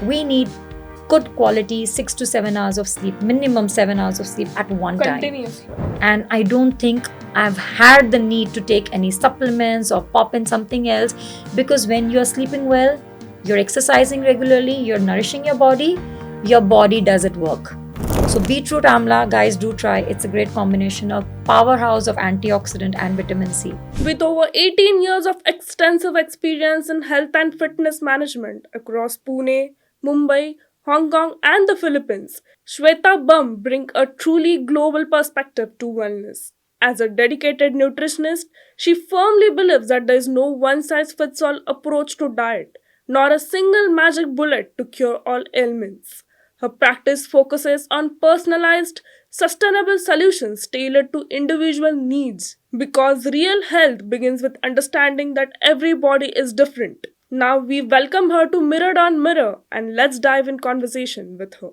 We need good quality 6 to 7 hours of sleep, minimum 7 hours of sleep at one time. Continuously. And I don't think I've had the need to take any supplements or pop in something else, because when you're sleeping well, you're exercising regularly, you're nourishing your body does it work. So beetroot amla, guys, do try. It's a great combination, a powerhouse of antioxidant and vitamin C. With over 18 years of extensive experience in health and fitness management across Pune, Mumbai, Hong Kong, and the Philippines, Shweta Bumb brings a truly global perspective to wellness. As a dedicated nutritionist, she firmly believes that there is no one size fits all approach to diet, nor a single magic bullet to cure all ailments. Her practice focuses on personalized, sustainable solutions tailored to individual needs because real health begins with understanding that every body is different. Now we welcome her to Mirror on Mirror and let's dive in conversation with her.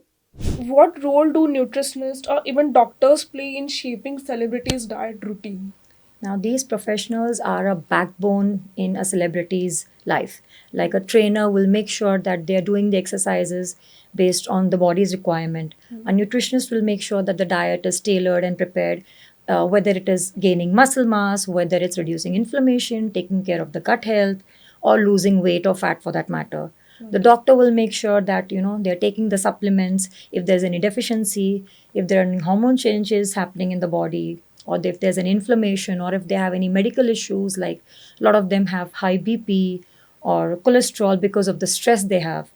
What role do nutritionists or even doctors play in shaping celebrities' diet routine? Now, these professionals are a backbone in a celebrity's life. Like a trainer will make sure that they're doing the exercises based on the body's requirement. A nutritionist will make sure that the diet is tailored and prepared, whether it is gaining muscle mass, whether it's reducing inflammation, taking care of the gut health, or losing weight or fat for that matter. The doctor will make sure that they're taking the supplements if there's any deficiency, if there are any hormone changes happening in the body, or if there's an inflammation, or if they have any medical issues, like a lot of them have high BP or cholesterol because of the stress they have.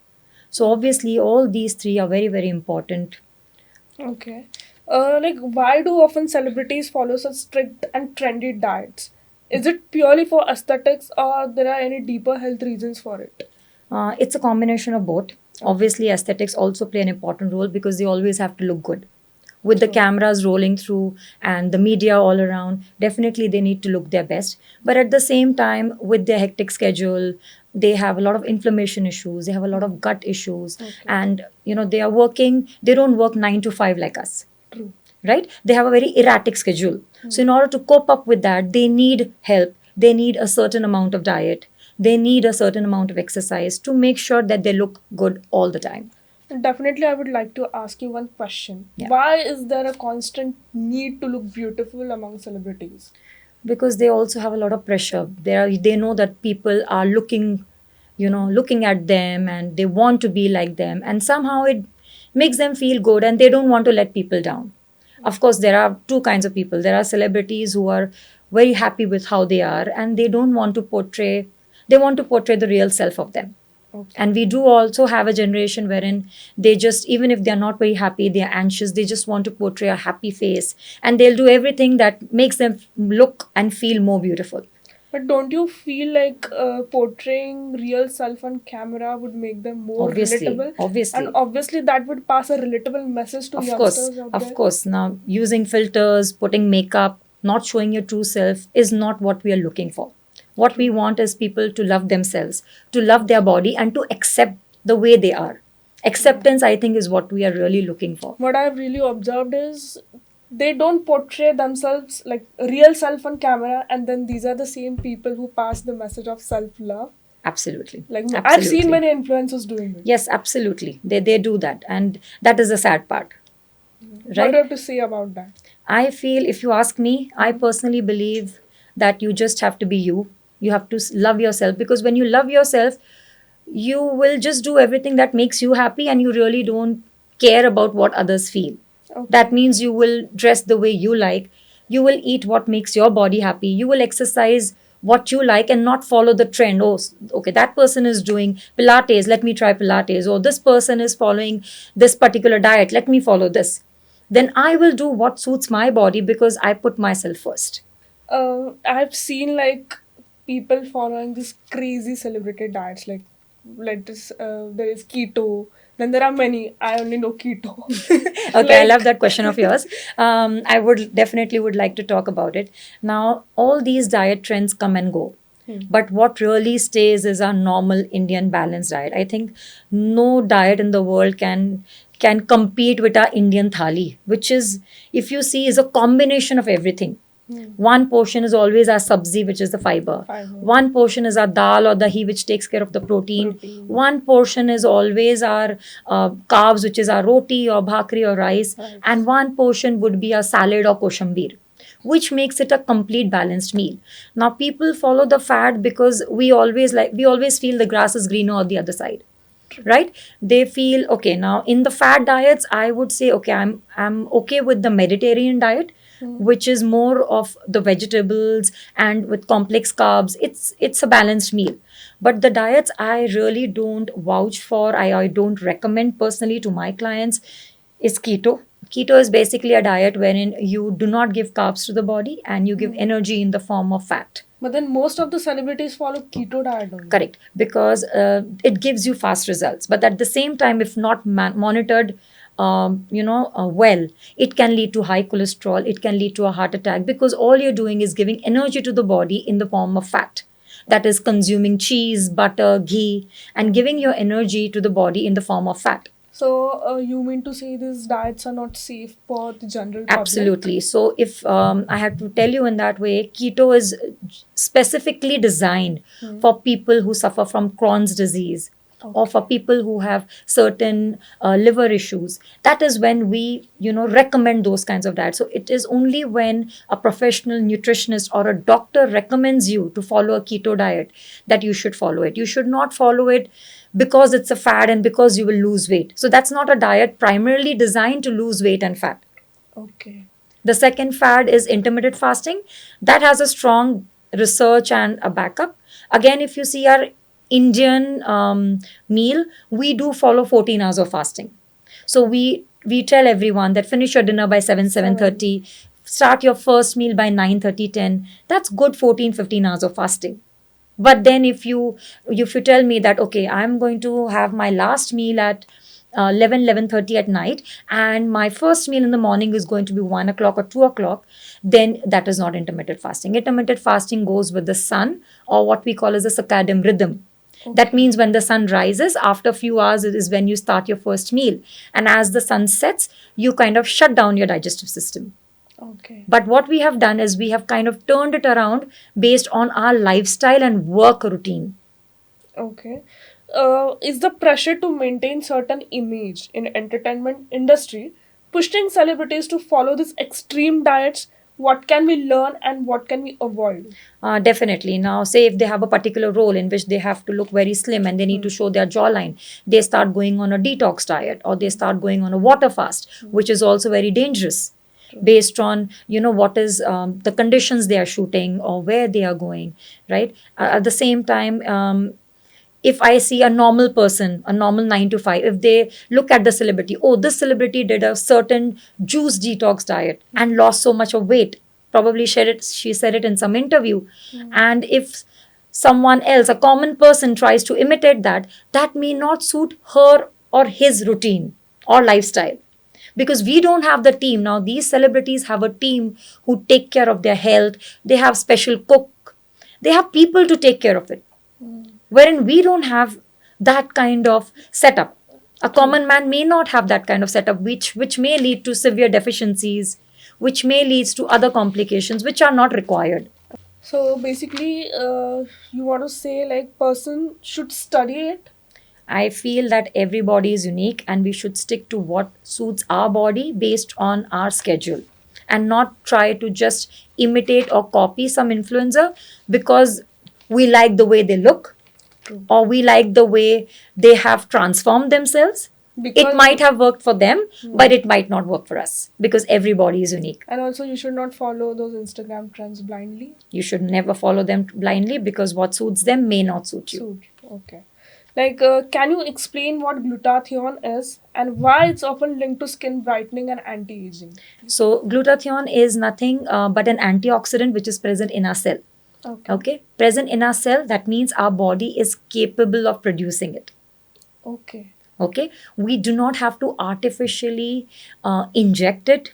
So obviously all these three are very, very important. Okay. Why do often celebrities follow such strict and trendy diets? Is it purely for aesthetics or there are any deeper health reasons for it? It's a combination of both. Obviously, aesthetics also play an important role because they always have to look good. With the Sure. cameras rolling through and the media all around, definitely they need to look their best. But at the same time, with their hectic schedule, they have a lot of inflammation issues, they have a lot of gut issues, Okay. and they are working, they don't work 9 to 5 like us. True. Right? They have a very erratic schedule. So, in order to cope up with that, they need help. They need a certain amount of diet. They need a certain amount of exercise to make sure that they look good all the time. Definitely, I would like to ask you one question. Yeah. Why is there a constant need to look beautiful among celebrities? Because they also have a lot of pressure. They know that people are looking at them, and they want to be like them, and somehow it makes them feel good, and they don't want to let people down. Of course, there are two kinds of people. There are celebrities who are very happy with how they are, and they want to portray the real self of them. Okay. And we do also have a generation wherein they just, even if they're not very happy, they're anxious, they just want to portray a happy face, and they'll do everything that makes them look and feel more beautiful. But don't you feel like portraying real self on camera would make them more relatable? Obviously. And obviously that would pass a relatable message to youngsters out there. Of course. Now, using filters, putting makeup, not showing your true self is not what we are looking for. What we want is people to love themselves, to love their body, and to accept the way they are. Acceptance, I think, is what we are really looking for. What I've really observed is they don't portray themselves like real self on camera, and then these are the same people who pass the message of self-love. Absolutely. Like I've Absolutely. seen many influencers doing it. Yes, absolutely. They do that. And that is the sad part. What do Right? you have to say about that? I feel, if you ask me, I personally believe that you just have to be you. You have to love yourself, because when you love yourself, you will just do everything that makes you happy, and you really don't care about what others feel. Okay. That means you will dress the way you like, you will eat what makes your body happy, you will exercise what you like and not follow the trend. Oh, okay, that person is doing Pilates, let me try Pilates. Or this person is following this particular diet, let me follow this. Then I will do what suits my body, because I put myself first. I've seen like people following these crazy celebrated diets like this there is keto, then there are many. I only know keto. Okay, I love that question of yours. I would like to talk about it. Now, all these diet trends come and go. But what really stays is our normal Indian balanced diet. I think no diet in the world can compete with our Indian thali, which is, if you see, is a combination of everything. One portion is always our sabzi, which is the fiber. One portion is our dal or dahi, which takes care of the protein. One portion is always our carbs, which is our roti or bhakri or rice. And one portion would be a salad or koshambir, which makes it a complete balanced meal. Now people follow the fad because we always feel the grass is greener on the other side, right? They feel okay. Now in the fad diets, I would say okay, I'm okay with the Mediterranean diet, which is more of the vegetables and with complex carbs. It's a balanced meal. But the diets I really don't vouch for, I don't recommend personally to my clients, is keto. Keto is basically a diet wherein you do not give carbs to the body and you give energy in the form of fat. But then most of the celebrities follow keto diet only. Correct, because it gives you fast results. But at the same time, if not monitored, well, it can lead to high cholesterol. It can lead to a heart attack because all you're doing is giving energy to the body in the form of fat. That is consuming cheese, butter, ghee, and giving your energy to the body in the form of fat. So you mean to say these diets are not safe for the general public? Absolutely. So if I have to tell you in that way, keto is specifically designed for people who suffer from Crohn's disease, or for people who have certain liver issues. That is when we recommend those kinds of diets. So it is only when a professional nutritionist or a doctor recommends you to follow a keto diet that you should follow it. You should not follow it because it's a fad and because you will lose weight. So that's not a diet primarily designed to lose weight and fat. Okay. The second fad is intermittent fasting. That has a strong research and a backup. Again, if you see our Indian meal, we do follow 14 hours of fasting. So we tell everyone that finish your dinner by 7:30, start your first meal by 9:30, 10. That's good 14, 15 hours of fasting. But then if you tell me that okay, I'm going to have my last meal at 11:30 at night and my first meal in the morning is going to be 1 o'clock or 2 o'clock, then that is not intermittent fasting. Intermittent fasting goes with the sun, or what we call as a circadian rhythm. That means when the sun rises, after a few hours, it is when you start your first meal. And as the sun sets, you kind of shut down your digestive system. Okay. But what we have done is we have kind of turned it around based on our lifestyle and work routine. Okay. Is the pressure to maintain certain image in entertainment industry pushing celebrities to follow these extreme diets? What can we learn and what can we avoid? Definitely. Now, say if they have a particular role in which they have to look very slim and they need to show their jawline, they start going on a detox diet or they start going on a water fast, which is also very dangerous based on what is the conditions they are shooting or where they are going, right? At the same time, if I see a normal person, a normal 9 to 5, if they look at the celebrity, oh, this celebrity did a certain juice detox diet and lost so much of weight, probably she said it in some interview. And if someone else, a common person, tries to imitate that, that may not suit her or his routine or lifestyle. Because we don't have the team. Now, these celebrities have a team who take care of their health. They have special cook. They have people to take care of it. Wherein we don't have that kind of setup. A common man may not have that kind of setup, which may lead to severe deficiencies, which may lead to other complications which are not required. So basically, you want to say like person should study it? I feel that everybody is unique and we should stick to what suits our body based on our schedule and not try to just imitate or copy some influencer because we like the way they look or we like the way they have transformed themselves. It might have worked for them, but it might not work for us because everybody is unique. And also, you should not follow those Instagram trends blindly. You should never follow them blindly because what suits them may not suit you. Okay. Like, can you explain what glutathione is and why it's often linked to skin brightening and anti-aging? So, glutathione is nothing but an antioxidant which is present in our cell. Okay. Present in our cell, that means our body is capable of producing it. Okay. We do not have to artificially inject it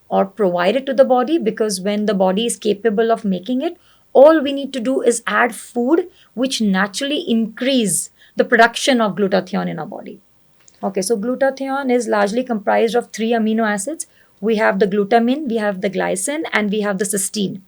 or provide it to the body because when the body is capable of making it, all we need to do is add food which naturally increase the production of glutathione in our body. Okay, so glutathione is largely comprised of 3 amino acids, We have the glutamine, we have the glycine, and we have the cysteine.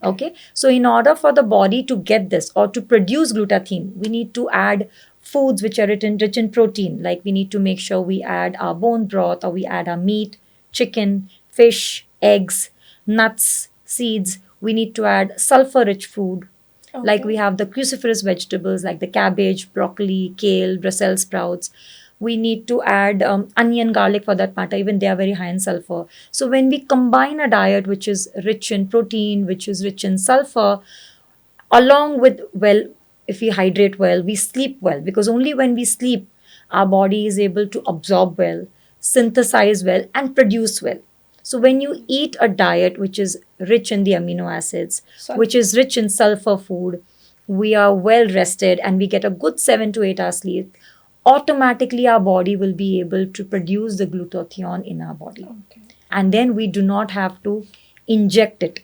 Okay. So in order for the body to get this or to produce glutathione, we need to add foods which are rich in protein. Like we need to make sure we add our bone broth, or we add our meat, chicken, fish, eggs, nuts, seeds. We need to add sulfur rich food. Like we have the cruciferous vegetables like the cabbage, broccoli, kale, Brussels sprouts. We need to add onion, garlic for that matter. Even they are very high in sulfur. So when we combine a diet which is rich in protein, which is rich in sulfur, along with, well, if we hydrate well, we sleep well, because only when we sleep our body is able to absorb well, synthesize well, and produce well. So when you eat a diet which is rich in the amino acids, which is rich in sulfur food, we are well rested and we get a good 7 to 8 hours sleep, automatically our body will be able to produce the glutathione in our body. And then we do not have to inject it,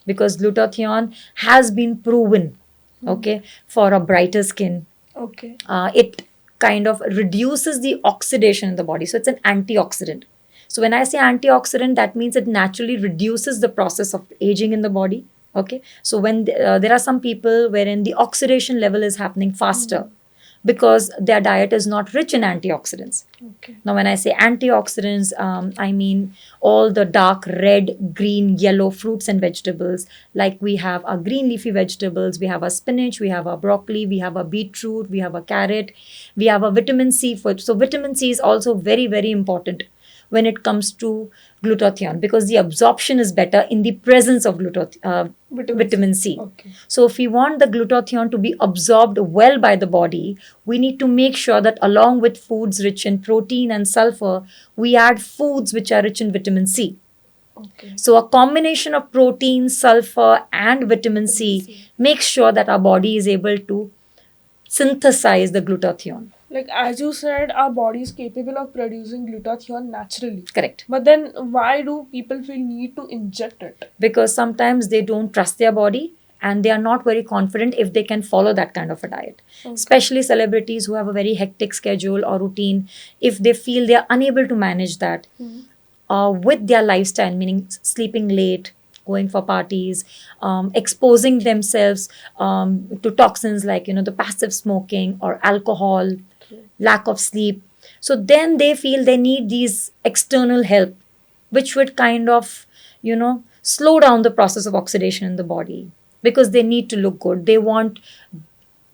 because glutathione has been proven, okay, for a brighter skin. It kind of reduces the oxidation in the body. So it's an antioxidant. So when I say antioxidant, that means it naturally reduces the process of aging in the body. Okay. So when there are some people wherein the oxidation level is happening faster because their diet is not rich in antioxidants. Now, when I say antioxidants, I mean all the dark red, green, yellow fruits and vegetables. Like we have our green leafy vegetables, we have our spinach, we have our broccoli, we have our beetroot, we have a carrot, we have a vitamin C food. So vitamin C is also very, very important when it comes to glutathione, because the absorption is better in the presence of vitamin C. So if we want the glutathione to be absorbed well by the body, we need to make sure that along with foods rich in protein and sulfur, we add foods which are rich in vitamin C. So a combination of protein, sulfur, and vitamin C makes sure that our body is able to synthesize the glutathione. Like as you said, our body is capable of producing glutathione naturally. Correct. But then why do people feel need to inject it? Because sometimes they don't trust their body and they are not very confident if they can follow that kind of a diet. Especially celebrities who have a very hectic schedule or routine, if they feel they are unable to manage that with their lifestyle, meaning sleeping late, going for parties, exposing themselves to toxins like, the passive smoking or alcohol, lack of sleep. So then they feel they need these external help, which would kind of, slow down the process of oxidation in the body, because they need to look good. They want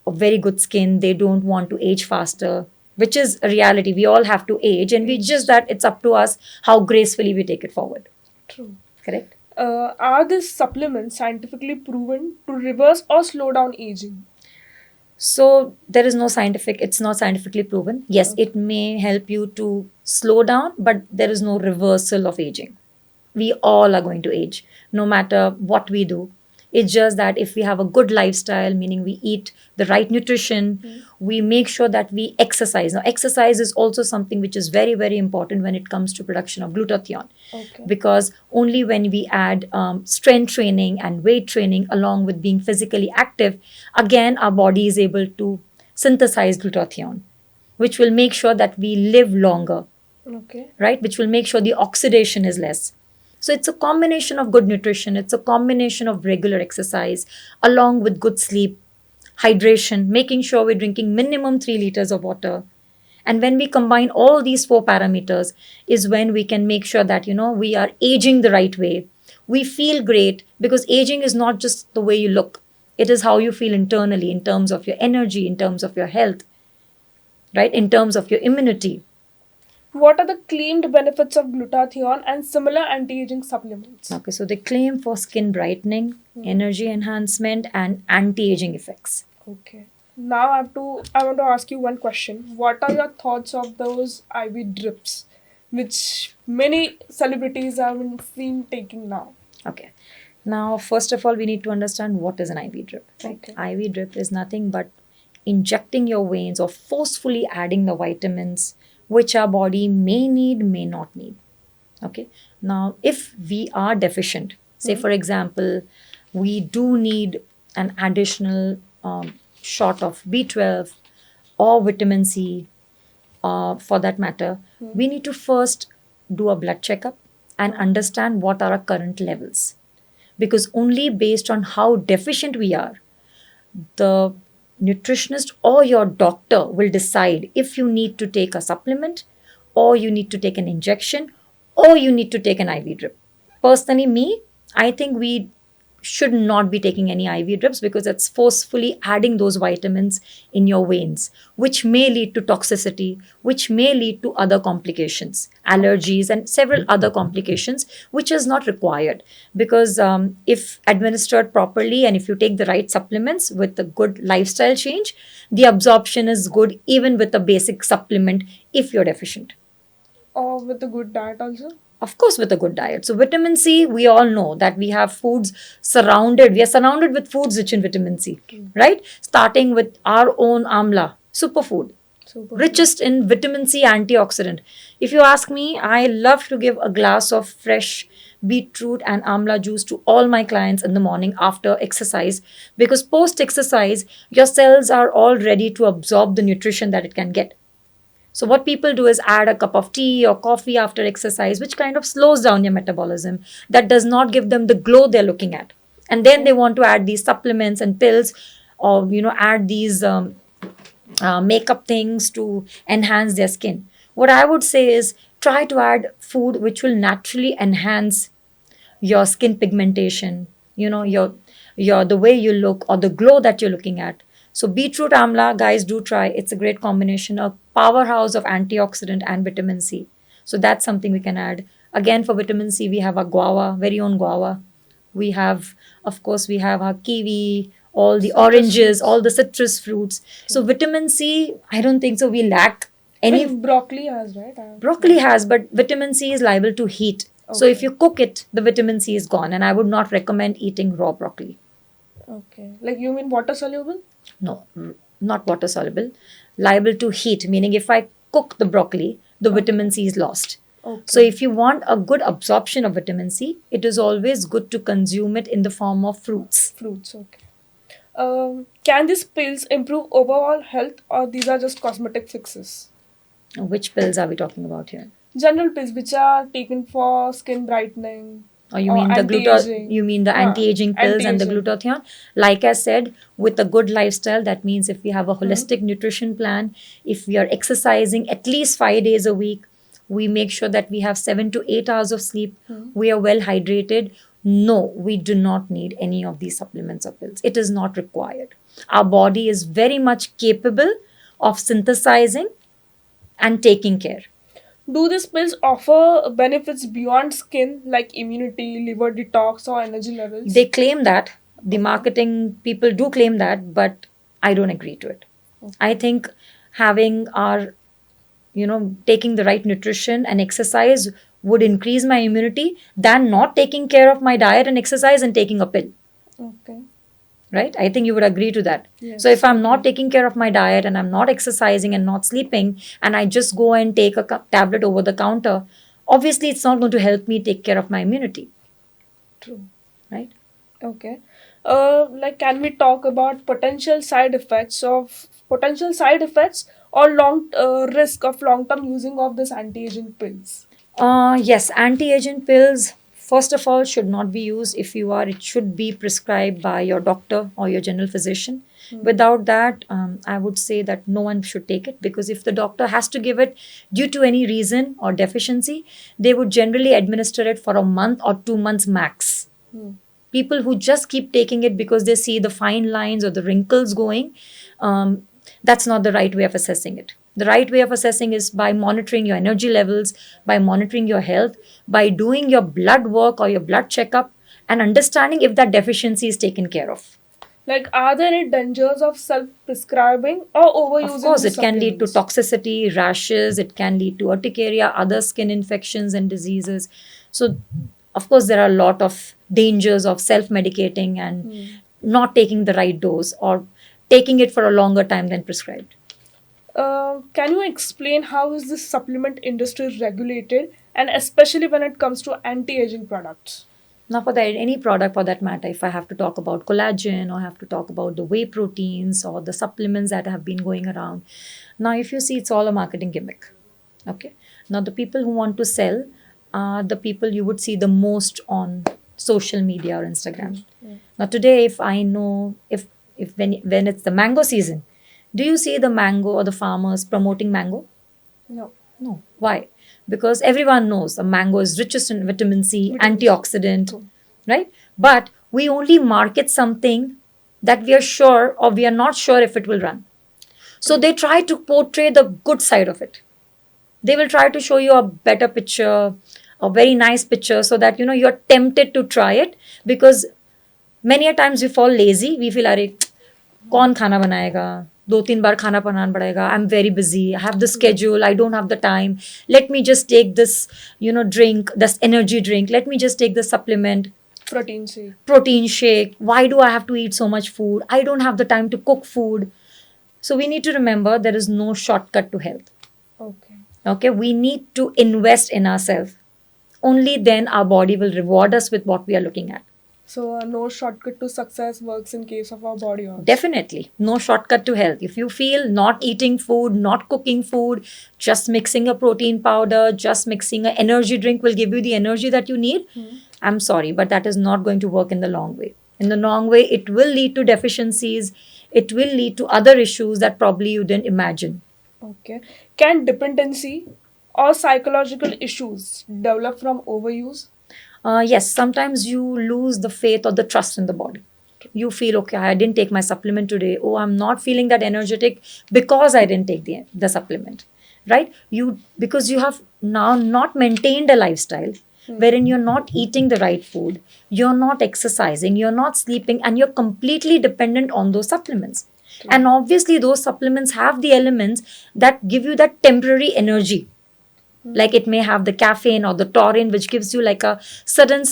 a very good skin. They don't want to age faster, which is a reality. We all have to age, and we just that it's up to us how gracefully we take it forward. True. Correct. Are these supplements scientifically proven to reverse or slow down aging? So there is no it's not scientifically proven. Yes, it may help you to slow down, but there is no reversal of aging. We all are going to age, no matter what we do. It's just that if we have a good lifestyle, meaning we eat the right nutrition, we make sure that we exercise. Now, exercise is also something which is very, very important when it comes to production of glutathione. Because only when we add strength training and weight training along with being physically active, again, our body is able to synthesize glutathione, which will make sure that we live longer, right? Which will make sure the oxidation is less. So it's a combination of good nutrition, it's a combination of regular exercise, along with good sleep, hydration, making sure we're drinking minimum 3 liters of water. And when we combine all these 4 parameters is when we can make sure that, we are aging the right way. We feel great, because aging is not just the way you look. It is how you feel internally, in terms of your energy, in terms of your health, right? In terms of your immunity. What are the claimed benefits of glutathione and similar anti-aging supplements? Okay, so they claim for skin brightening, energy enhancement, and anti-aging effects. Okay. Now I want to ask you one question. What are your thoughts of those IV drips, which many celebrities have been seen taking now? Okay. Now, first of all, we need to understand what is an IV drip. Right? IV drip is nothing but injecting your veins or forcefully adding the vitamins which our body may need, may not need. Okay. Now, if we are deficient, say for example, we do need an additional shot of B12 or vitamin C, for that matter, we need to first do a blood checkup and understand what are our current levels. Because only based on how deficient we are, the nutritionist or your doctor will decide if you need to take a supplement, or you need to take an injection, or you need to take an IV drip. Personally, me, I think we should not be taking any IV drips because it's forcefully adding those vitamins in your veins, which may lead to toxicity, which may lead to other complications, allergies, and several other complications, which is not required. Because if administered properly and if you take the right supplements with a good lifestyle change, the absorption is good even with a basic supplement if you're deficient. Or with a good diet also? Of course, with a good diet. So, vitamin C, we all know that we have foods we are surrounded with foods rich in vitamin C, right? Starting with our own amla, superfood, Super. richest in vitamin C antioxidant. If you ask me, I love to give a glass of fresh beetroot and amla juice to all my clients in the morning after exercise, because post exercise, your cells are all ready to absorb the nutrition that it can get. So, what people do is add a cup of tea or coffee after exercise, which kind of slows down your metabolism. That does not give them the glow they're looking at. And then they want to add these supplements and pills, or add these makeup things to enhance their skin. What I would say is try to add food which will naturally enhance your skin pigmentation, your the way you look or the glow that you're looking at. So beetroot amla, guys, do try. It's a great combination, a powerhouse of antioxidant and vitamin C. So that's something we can add. Again, for vitamin C, we have our guava, very own guava. We have, of course, we have our kiwi, all the Citrus oranges, fruits. all the citrus fruits. So vitamin C, I don't think so we lack any. Well, broccoli has, right? Broccoli has, but vitamin C is liable to heat. So if Okay. you cook it, the vitamin C is gone, and I would not recommend eating raw broccoli. Okay. Like you mean water soluble? No, not water soluble. Liable to heat, meaning if I cook the broccoli, the vitamin C is lost. Okay. So if you want a good absorption of vitamin C, it is always good to consume it in the form of fruits. Fruits, okay. Can these pills improve overall health, or these are just cosmetic fixes? Which pills are we talking about here? General pills which are taken for skin brightening Or you or mean anti-aging. you mean the Huh, anti-aging pills and the anti-aging. glutathione? Like I said, with a good lifestyle, that means if we have a holistic nutrition plan, if we are exercising at least 5 days a week, we make sure that we have 7 to 8 hours of sleep, we are well hydrated. No, we do not need any of these supplements or pills. It is not required. Our body is very much capable of synthesizing and taking care. Do these pills offer benefits beyond skin like immunity, liver detox, or energy levels? They claim that, the marketing people do claim that, but I don't agree to it. I think having taking the right nutrition and exercise would increase my immunity than not taking care of my diet and exercise and taking a pill. Okay. Right? I think you would agree to that. Yes, So if I'm not agree. taking care of my diet and I'm not exercising and not sleeping, and I just go and take a tablet over the counter, obviously it's not going to help me take care of my immunity. True. Right? Okay. Like, can we talk about potential side effects or long risk of long term using of this anti-aging pills? Yes, anti-aging pills, first of all, should not be used. If you are, it should be prescribed by your doctor or your general physician. Without that, I would say that no one should take it, because if the doctor has to give it due to any reason or deficiency, they would generally administer it for a month or 2 months max. People who just keep taking it because they see the fine lines or the wrinkles going, that's not the right way of assessing it. The right way of assessing is by monitoring your energy levels, by monitoring your health, by doing your blood work or your blood checkup, and understanding if that deficiency is taken care of. Like, are there any dangers of self prescribing or overusing Of course, these it can lead to supplements? toxicity, rashes, it can lead to urticaria, other skin infections and diseases. So, of course, there are a lot of dangers of self medicating and not taking the right dose, or taking it for a longer time than prescribed. Can you explain how is this supplement industry regulated, and especially when it comes to anti-aging products? Now, for that, any product for that matter, if I have to talk about collagen or have to talk about the whey proteins or the supplements that have been going around, now if you see, it's all a marketing gimmick. Okay. Now, the people who want to sell are the people you would see the most on social media or Instagram. Now today, if I know if when it's the mango season, do you see the mango or the farmers promoting mango? No. No. Why? Because everyone knows the mango is richest in vitamin C, Vitamin C. antioxidant, True. right? But we only market something that we are sure or we are not sure if it will run. So they try to portray the good side of it. They will try to show you a better picture, a very nice picture, so that you're tempted to try it, because many a times we fall lazy. We feel, अरे कौन खाना बनाएगा, 2-3 बार खाना बनाना पड़ेगा, I'm very busy, I have the schedule, I don't have the time, let me just take this drink, this energy drink, let me just take the supplement, protein shake. Why do I have to eat so much food? I don't have the time to cook food. So we need to remember there is no shortcut to health. Okay, we need to invest in ourselves. Only then our body will reward us with what we are looking at. So no shortcut to success works in case of our body also. Definitely. No shortcut to health. If you feel not eating food, not cooking food, just mixing a protein powder, just mixing an energy drink will give you the energy that you need, I'm sorry, but that is not going to work in the long way. In the long way, it will lead to deficiencies. It will lead to other issues that probably you didn't imagine. Okay. Can dependency or psychological issues develop from overuse? Yes, sometimes you lose the faith or the trust in the body. You feel, okay, I didn't take my supplement today. Oh, I'm not feeling that energetic because I didn't take the supplement, right? Because you have now not maintained a lifestyle wherein you're not eating the right food, you're not exercising, you're not sleeping, and you're completely dependent on those supplements. And obviously, those supplements have the elements that give you that temporary energy. Like it may have the caffeine or the taurine, which gives you like a sudden,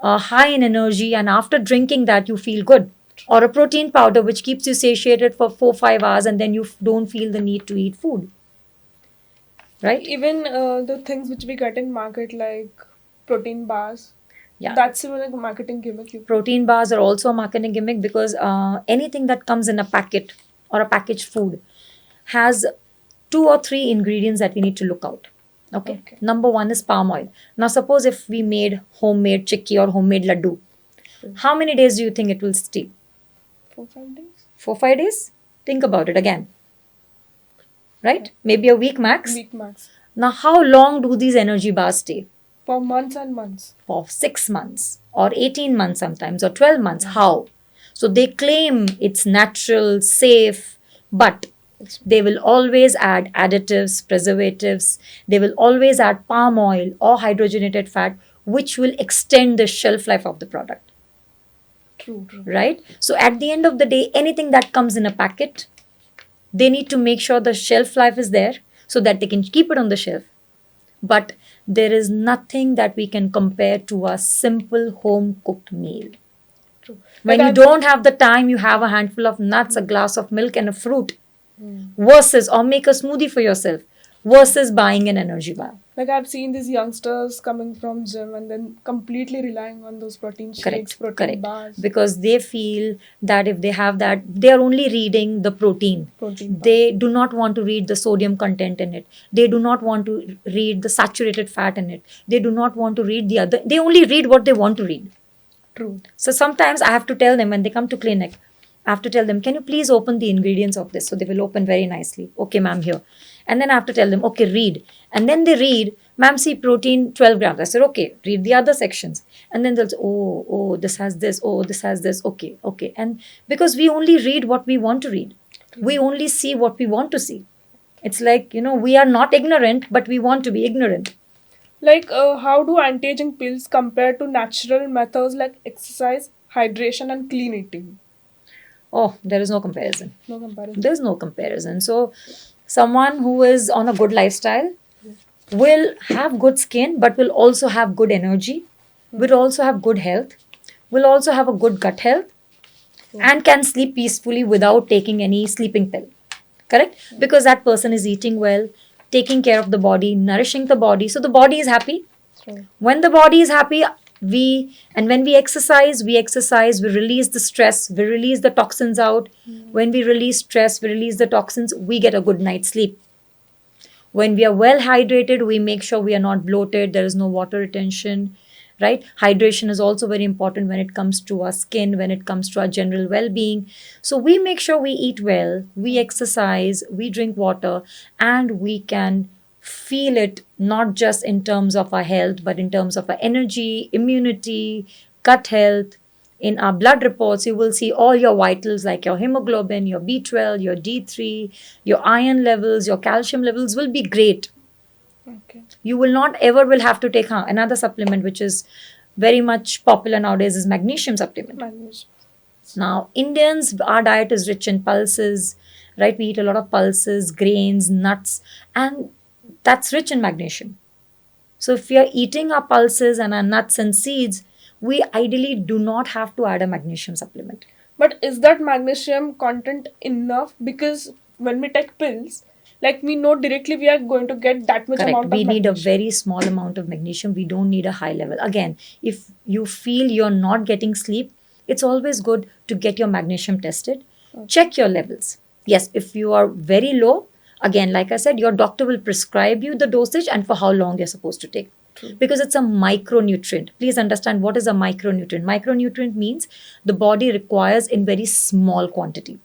high in energy, and after drinking that, you feel good. Or a protein powder, which keeps you satiated for 4-5 hours, and then you don't feel the need to eat food. Right? Even the things which we get in market like protein bars, Yeah. that's even like a marketing gimmick. Protein bars are also a marketing gimmick, because anything that comes in a packet or a packaged food has 2 or 3 ingredients that we need to look out. Okay. Number 1 is palm oil. Now, suppose if we made homemade chikki or homemade laddu, how many days do you think it will stay? 4-5 days. 4-5 days? Think about it again. Right? Maybe a week max. Now, how long do these energy bars stay? For months and months. For 6 months or 18 months sometimes, or 12 months. How? So they claim it's natural, safe, but they will always add additives, preservatives. They will always add palm oil or hydrogenated fat, which will extend the shelf life of the product. True. Right? So at the end of the day, anything that comes in a packet, they need to make sure the shelf life is there so that they can keep it on the shelf. But there is nothing that we can compare to a simple home cooked meal. True. When you don't have the time, you have a handful of nuts, a glass of milk, and a fruit. Versus, or make a smoothie for yourself, versus buying an energy bar. Like I've seen these youngsters coming from gym and then completely relying on those protein shakes, protein bars. Because they feel that if they have that, they are only reading the protein. They do not want to read the sodium content in it. They do not want to read the saturated fat in it. They do not want to read the other. They only read what they want to read. True. So sometimes I have to tell them when they come to clinic, I have to tell them, can you please open the ingredients of this? So they will open very nicely. Okay, ma'am, here. And then I have to tell them, okay, read. And then they read, ma'am, see, protein 12 grams. I said, okay, read the other sections. And then they'll say, oh, this has this. Oh, this has this. Okay. And because we only read what we want to read. We only see what we want to see. It's like, we are not ignorant, but we want to be ignorant. Like, how do anti-aging pills compare to natural methods like exercise, hydration, and clean eating? Oh, there is no comparison. There's no comparison. So, someone who is on a good lifestyle will have good skin, but will also have good energy, will also have good health, will also have a good gut health, and can sleep peacefully without taking any sleeping pill. Correct? Because that person is eating well, taking care of the body, nourishing the body. So, the body is happy. When the body is happy, when we exercise, we release the stress, we release the toxins out. When we release stress, we release the toxins, we get a good night's sleep. When we are well hydrated, we make sure we are not bloated, there is no water retention, right? Hydration is also very important when it comes to our skin, when it comes to our general well being. So we make sure we eat well, we exercise, we drink water, and we can feel it not just in terms of our health, but in terms of our energy, immunity, gut health. In our blood reports, you will see all your vitals like your hemoglobin, your B12, your D3, your iron levels, your calcium levels will be great. Okay. You will not ever will have to take another supplement which is very much popular nowadays is magnesium supplement. Magnesium. Now, Indians, our diet is rich in pulses, right? We eat a lot of pulses, grains, nuts, and that's rich in magnesium. So, if we are eating our pulses and our nuts and seeds, we ideally do not have to add a magnesium supplement. But is that magnesium content enough? Because when we take pills, like we know directly we are going to get that much Correct. amount of We need a magnesium. very small amount of magnesium. We don't need a high level. Again, if you feel you're not getting sleep, it's always good to get your magnesium tested. Check your levels. Yes, if you are very low, again, like I said, your doctor will prescribe you the dosage and for how long you're supposed to take. True. Because it's a micronutrient. Please understand what is a micronutrient. Micronutrient means the body requires in very small quantity.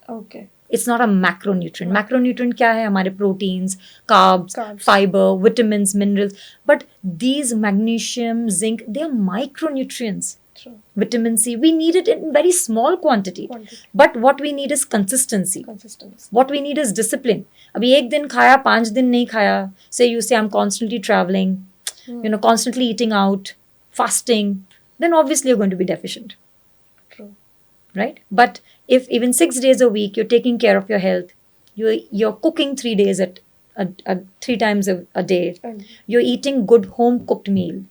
Okay. It's not a macronutrient. Macronutrient क्या है? हमारे proteins, carbs, Carbs. fiber, vitamins, minerals. But these magnesium, zinc, they are micronutrients. True. Vitamin C, we need it in very small quantity. But what we need is consistency. Consistency. What we need is discipline. अभी एक दिन खाया, 5 दिन नहीं खाया. Say you say I'm constantly traveling, constantly eating out, fasting. Then obviously you're going to be deficient. True. Right? But if even 6 days a week you're taking care of your health, you're cooking 3 days at 3 times a day, And you're eating good home cooked meal,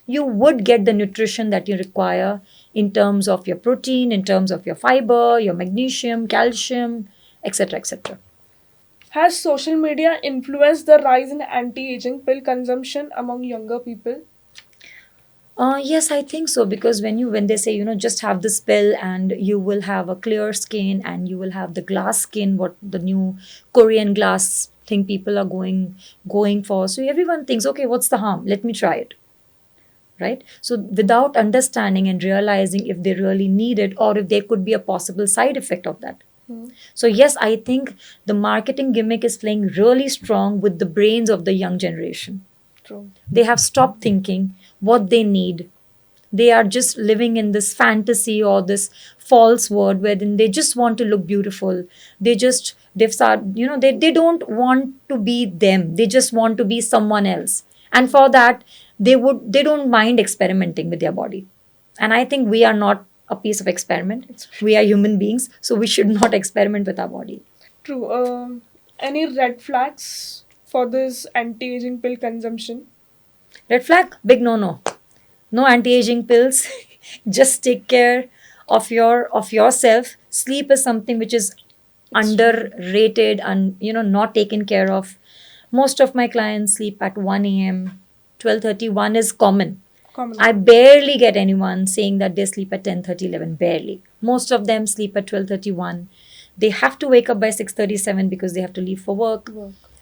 you would get the nutrition that you require in terms of your protein, in terms of your fiber, your magnesium, calcium, etc., etc. has social media influenced the rise in anti-aging pill consumption among younger people? Yes, I think so, because when they say just have this pill and you will have a clear skin and you will have the glass skin, what the new Korean glass thing people are going for. So everyone thinks, okay, what's the harm? Let me try it. Right? So without understanding and realizing if they really need it or if there could be a possible side effect of that. So yes, I think the marketing gimmick is playing really strong with the brains of the young generation. True. They have stopped thinking what they need. They are just living in this fantasy or this false world wherein they just want to look beautiful. They've started, they don't want to be them. They just want to be someone else. And for that, they don't mind experimenting with their body. And I think we are not a piece of experiment. We are human beings, so we should not experiment with our body. True. Any red flags for this anti-aging pill consumption? Red flag, big no. No anti-aging pills. Just take care of yourself. Sleep is something which is underrated and not taken care of. Most of my clients sleep at 1 a.m. 12:31 is common. I barely get anyone saying that they sleep at 10:30, 11. Barely. Most of them sleep at 12:31. They have to wake up by 6:37 because they have to leave for work.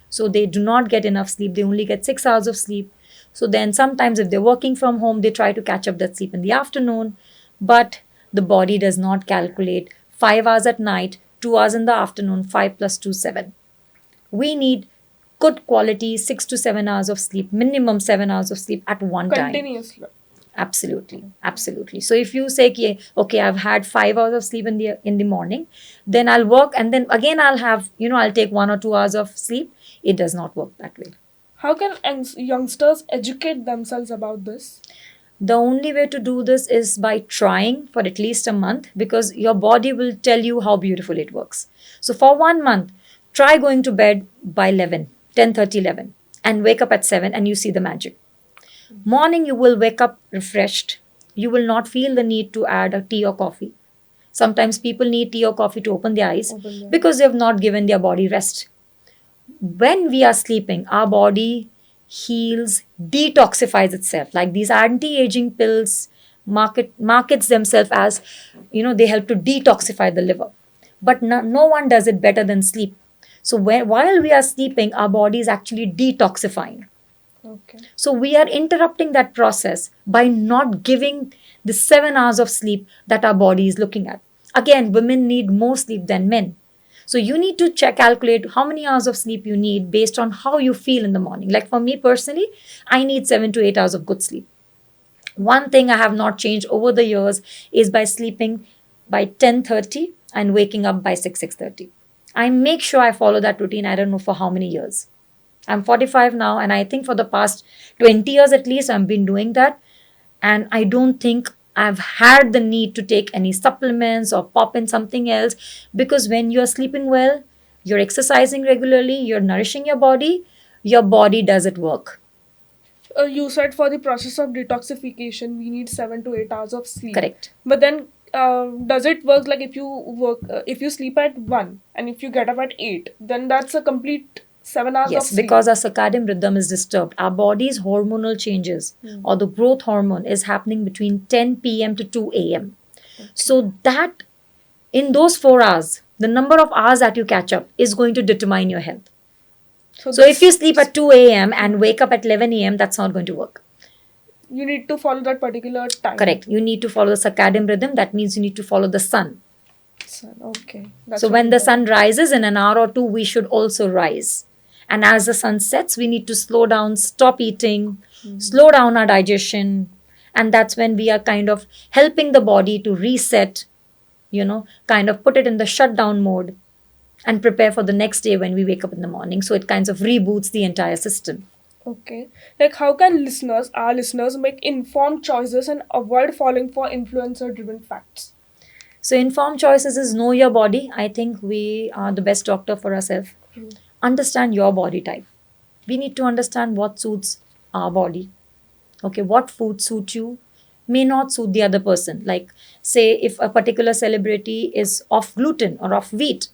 So they do not get enough sleep. They only get 6 hours of sleep. So then sometimes if they're working from home, they try to catch up that sleep in the afternoon. But the body does not calculate 5 hours at night, 2 hours in the afternoon, 5 plus 2, 7. We need good quality 6 to 7 hours of sleep, minimum 7 hours of sleep at one time. Continuously. Absolutely. So if you say, okay, I've had 5 hours of sleep in the morning, then I'll work and then again I'll have, I'll take 1 or 2 hours of sleep. It does not work that way. How can youngsters educate themselves about this? The only way to do this is by trying for at least a month, because your body will tell you how beautiful it works. So for 1 month, try going to bed by 11, 10:30, 11 and wake up at 7 and you see the magic. Morning, you will wake up refreshed. You will not feel the need to add a tea or coffee. Sometimes people need tea or coffee to open their eyes because they have not given their body rest. When we are sleeping, our body heals, detoxifies itself. Like these anti-aging pills markets themselves as, they help to detoxify the liver. But no one does it better than sleep. So while we are sleeping, our body is actually detoxifying. Okay. So we are interrupting that process by not giving the 7 hours of sleep that our body is looking at. Again, women need more sleep than men. So you need to calculate how many hours of sleep you need based on how you feel in the morning. Like for me personally, I need 7 to 8 hours of good sleep. One thing I have not changed over the years is by sleeping by 10:30 and waking up by 6:30. I make sure I follow that routine. I don't know for how many years. I'm 45 now, and I think for the past 20 years at least, I've been doing that. And I don't think I've had the need to take any supplements or pop in something else, because when you're sleeping well, you're exercising regularly, you're nourishing your body does it work. You said for the process of detoxification, we need 7 to 8 hours of sleep. Correct. But then, does it work like if you sleep at 1 and if you get up at 8, then that's a complete 7 hours of Yes, sleep? because our circadian rhythm is disturbed. Our body's hormonal changes or the growth hormone is happening between 10 p.m. to 2 a.m. So that in those 4 hours, the number of hours that you catch up is going to determine your health. So if you sleep at 2 a.m. and wake up at 11 a.m., that's not going to work. You need to follow that particular time. Correct. You need to follow the circadian rhythm. That means you need to follow the sun. Okay. So when the sun rises in an hour or two, we should also rise. And as the sun sets, we need to slow down, stop eating, slow down our digestion. And that's when we are kind of helping the body to reset, kind of put it in the shutdown mode and prepare for the next day when we wake up in the morning. So it kind of reboots the entire system. Okay. Like, how can our listeners, make informed choices and avoid falling for influencer-driven facts? So informed choices is know your body. I think we are the best doctor for ourselves. Understand your body type. We need to understand what suits our body. Okay, what food suit you may not suit the other person. Like, say, if a particular celebrity is off gluten or off wheat,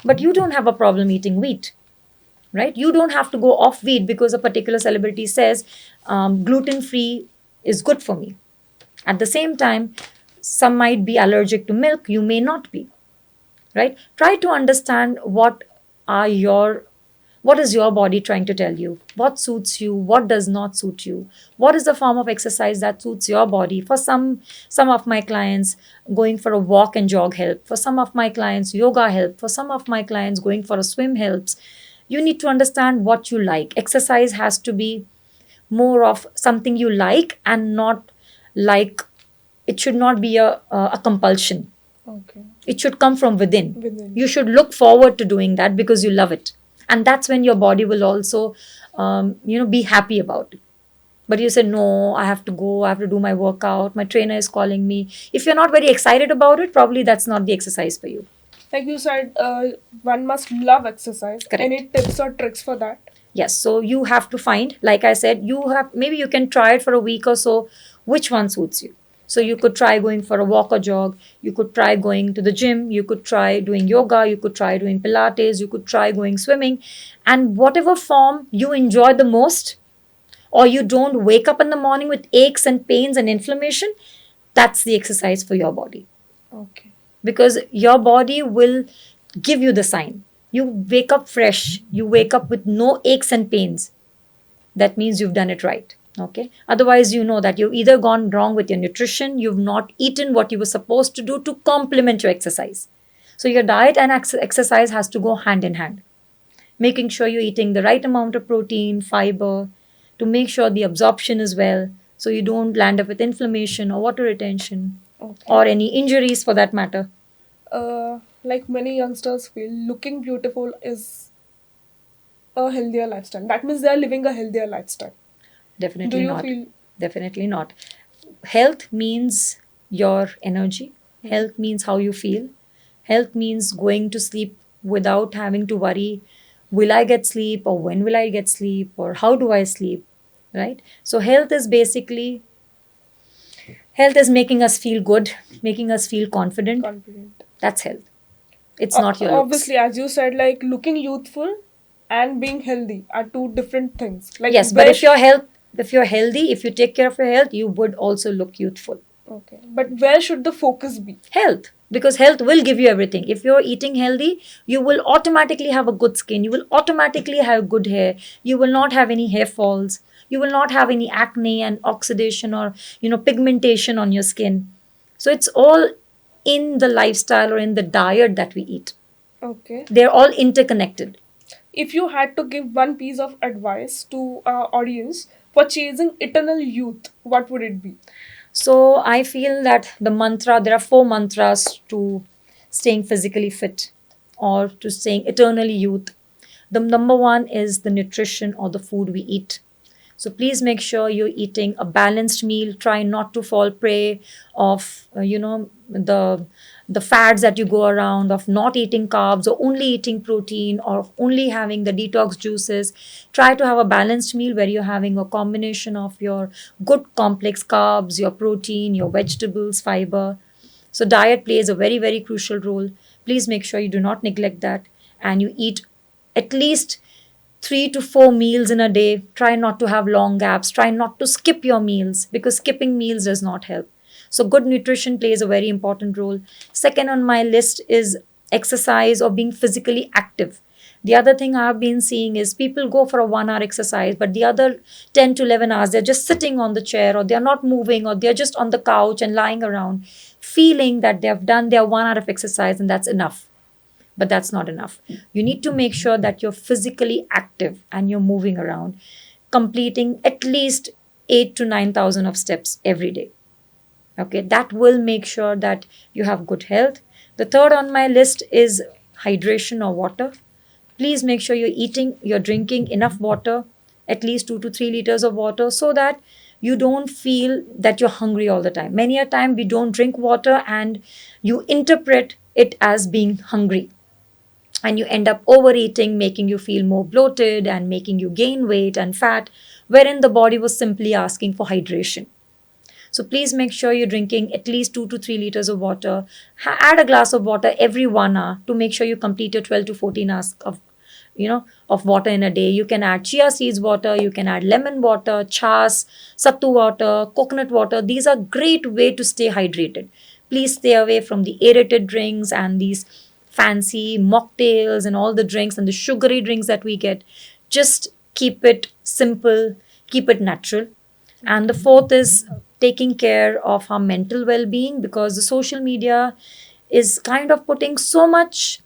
but you don't have a problem eating wheat, right? You don't have to go off wheat because a particular celebrity says gluten free is good for me. At the same time, some might be allergic to milk, you may not be, right? Try to understand what is your body trying to tell you, what suits you, what does not suit you, what is the form of exercise that suits your body. For some of my clients, going for a walk and jog help. For some of my clients, yoga help. For some of my clients, going for a swim helps. You need to understand what you like. Exercise has to be more of something you like, and not like, it should not be a compulsion. Okay. It should come from within. You should look forward to doing that because you love it. And that's when your body will also, be happy about it. But you say, no, I have to go, I have to do my workout, my trainer is calling me. If you're not very excited about it, probably that's not the exercise for you. Like you said, one must love exercise. Correct. Any tips or tricks for that? Yes, so you have to find, like I said, maybe you can try it for a week or so, which one suits you. So you could try going for a walk or jog, you could try going to the gym, you could try doing yoga, you could try doing Pilates, you could try going swimming, and whatever form you enjoy the most, or you don't wake up in the morning with aches and pains and inflammation, that's the exercise for your body. Okay. Because your body will give you the sign. You wake up fresh, you wake up with no aches and pains. That means you've done it right. Okay. Otherwise, you know that you've either gone wrong with your nutrition, you've not eaten what you were supposed to do to complement your exercise. So your diet and exercise has to go hand in hand. Making sure you're eating the right amount of protein, fiber, to make sure the absorption is well, so you don't land up with inflammation or water retention, or any injuries for that matter. Like many youngsters feel, looking beautiful is a healthier lifestyle. That means they are living a healthier lifestyle. Definitely Do you not. feel? Definitely not. Health means your energy. Health means how you feel. Health means going to sleep without having to worry, will I get sleep, or when will I get sleep, or how do I sleep, right? So health is making us feel good, making us feel confident. That's health. It's not your looks. Obviously, as you said, like looking youthful and being healthy are two different things. Like yes, but if you're healthy, if you take care of your health, you would also look youthful. Okay. But where should the focus be? Health, because health will give you everything. If you're eating healthy, you will automatically have a good skin, you will automatically have good hair, you will not have any hair falls, you will not have any acne and oxidation or pigmentation on your skin. So it's all in the lifestyle or in the diet that we eat. Okay. They're all interconnected. If you had to give one piece of advice to our audience for chasing eternal youth, what would it be? So I feel that there are four mantras to staying physically fit or to staying eternally youth. The number one is the nutrition or the food we eat. So please make sure you're eating a balanced meal. Try not to fall prey of the fads that you go around of not eating carbs or only eating protein or only having the detox juices. Try to have a balanced meal where you're having a combination of your good complex carbs, your protein, your vegetables, fiber. So diet plays a very, very crucial role. Please make sure you do not neglect that and you eat at least 3 to 4 meals in a day. Try not to have long gaps. Try not to skip your meals because skipping meals does not help. So, good nutrition plays a very important role. Second on my list is exercise or being physically active. The other thing I've been seeing is people go for a 1 hour exercise, but the other 10 to 11 hours, they're just sitting on the chair or they're not moving or they're just on the couch and lying around, feeling that they've done their 1 hour of exercise and that's enough. But that's not enough. You need to make sure that you're physically active and you're moving around, completing at least 8 to 9,000 of steps every day. Okay, that will make sure that you have good health. The third on my list is hydration or water. Please make sure you're drinking enough water, at least 2 to 3 liters of water, so that you don't feel that you're hungry all the time. Many a time we don't drink water and you interpret it as being hungry and you end up overeating, making you feel more bloated and making you gain weight and fat, wherein the body was simply asking for hydration. So please make sure you're drinking at least 2 to 3 liters of water. Add a glass of water every 1 hour to make sure you complete your 12 to 14 hours of water in a day. You can add chia seeds water, you can add lemon water, chas, sattu water, coconut water. These are great way to stay hydrated. Please stay away from the aerated drinks and these fancy mocktails and all the drinks and the sugary drinks that we get. Just keep it simple, keep it natural. And the fourth is taking care of our mental well being because the social media is kind of putting so much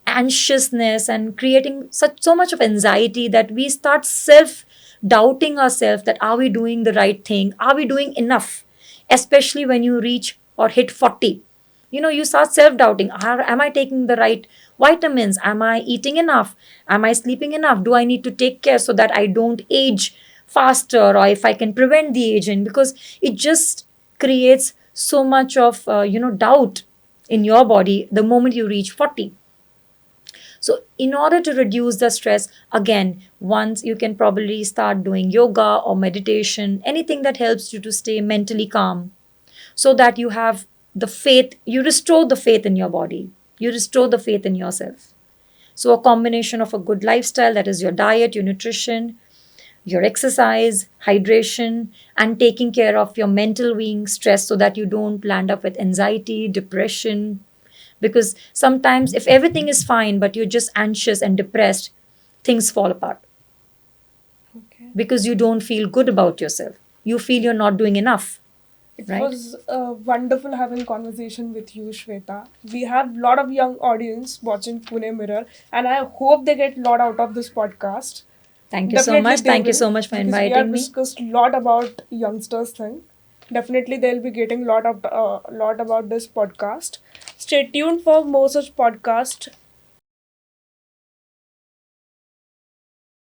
anxiousness and creating so much of anxiety that we start self doubting ourselves that are we doing the right thing, are we doing enough, especially when you reach or hit 40. You start self doubting, am I taking the right vitamins, am I eating enough, am I sleeping enough, do I need to take care so that I don't age faster or if I can prevent the aging, because it just creates so much of doubt in your body the moment you reach 40. So, in order to reduce the stress, again, once you can probably start doing yoga or meditation, anything that helps you to stay mentally calm, so that you have the faith, you restore the faith in your body, you restore the faith in yourself. So, a combination of a good lifestyle, that is your diet, your nutrition, your exercise, hydration, and taking care of your mental being, stress, so that you don't land up with anxiety, depression, because sometimes if everything is fine but you're just anxious and depressed, things fall apart Okay. because you don't feel good about yourself, you feel you're not doing enough, It right? was wonderful having conversation with you, Shweta. We have a lot of young audience watching Pune Mirror, and I hope they get a lot out of this podcast. Thank you so Definitely much, they thank you will, so much for because we have inviting me. discussed a lot about youngsters thing. Definitely they'll be getting lot about this podcast. Stay tuned for more such podcast